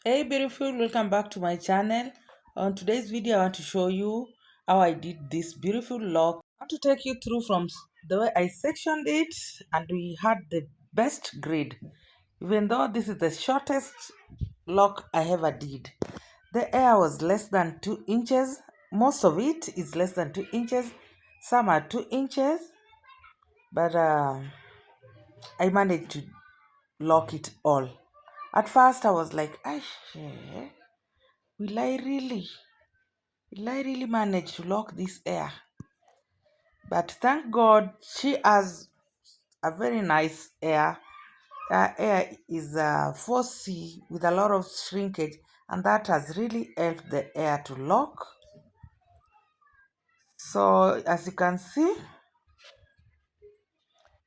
Hey beautiful, welcome back to my channel. On today's video I want to show you how I did this beautiful lock. I want to take you through from the way I sectioned it, and we had the best grid. Even though this is the shortest lock I ever did, the air was less than 2 inches. Most of it is less than 2 inches, some are 2 inches, but I managed to lock it all. At first I was like, will I really? Will I really manage to lock this air? But thank God she has a very nice air. Her air is 4C with a lot of shrinkage, and that has really helped the air to lock. So as you can see,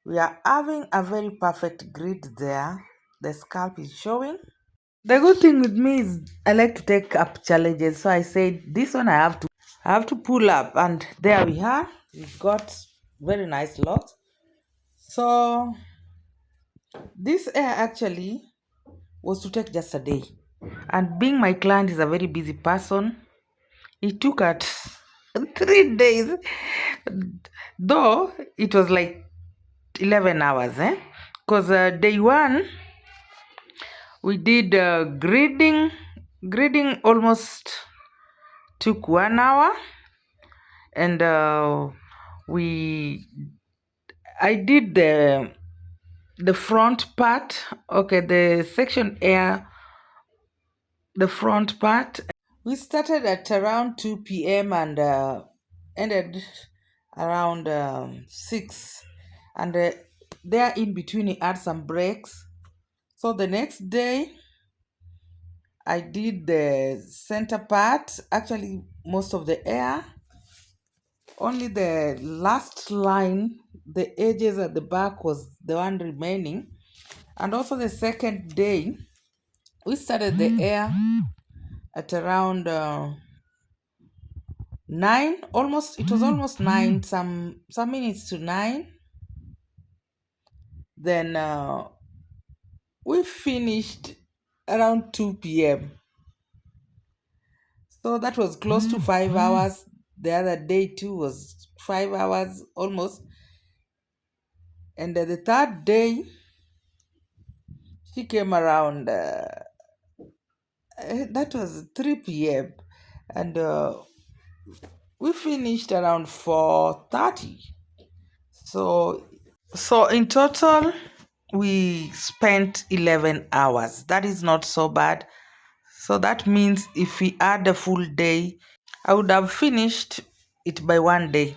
we are having a very perfect grid there. The scalp is showing. The good thing with me is I like to take up challenges. So I said this one I have to pull up, and there we are. We've got very nice locks. So this air actually was to take just a day. And being my client is a very busy person, it took at 3 days. Though it was like 11 hours, eh? Because day one we did grading. Grading almost took 1 hour, and we I did the front part. Okay, the section air, the front part. We started at around 2 p.m. and ended around 6, and there in between we had some breaks. So the next day I did the center part, actually most of the air. Only the last line, the edges at the back, was the one remaining. And also the second day, we started the air at around 9, almost, it was almost 9, some minutes to 9. Then we finished around 2 p.m. So that was close to 5 hours. The other day too was 5 hours almost. And the third day, she came around, that was 3 p.m. And we finished around 4:30. So in total, we spent 11 hours. That is not so bad. So that means if we add a full day, I would have finished it by one day.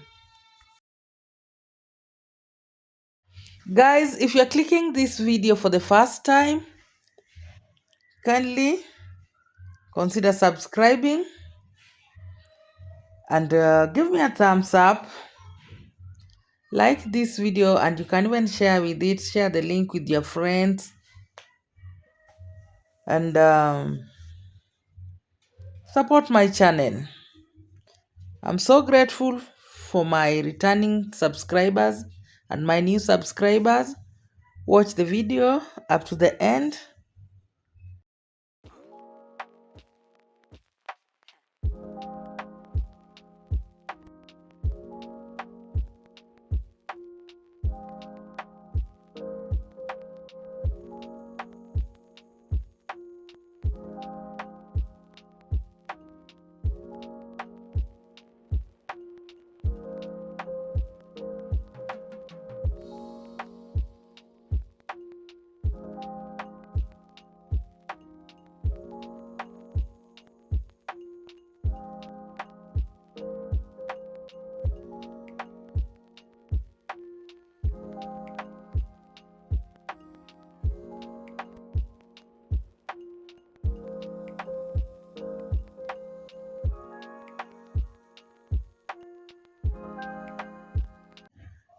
Guys, if you're clicking this video for the first time, kindly consider subscribing and give me a thumbs up. Like this video, and you can even share with it. Share the link with your friends, and support my channel. I'm so grateful for my returning subscribers and my new subscribers. Watch the video up to the end.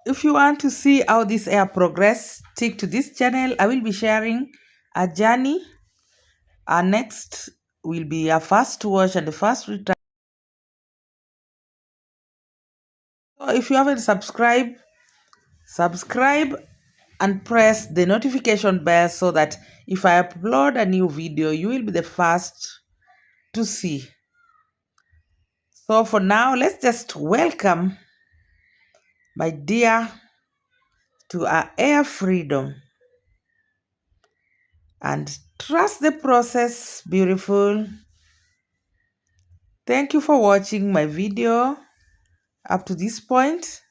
If you want to see how this hair progress, stick to this channel. I will be sharing a journey. Our next will be a first wash and the first return. So if you haven't subscribed, subscribe and press the notification bell so that if I upload a new video, you will be the first to see. So for now, let's just welcome my dear to our air freedom and trust the process, beautiful. Thank you for watching my video up to this point.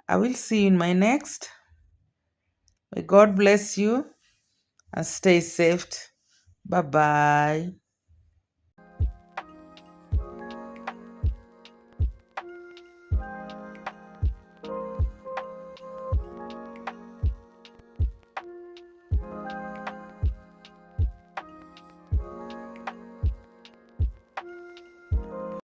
I will see you in my next. May God bless you and stay safe. Bye bye.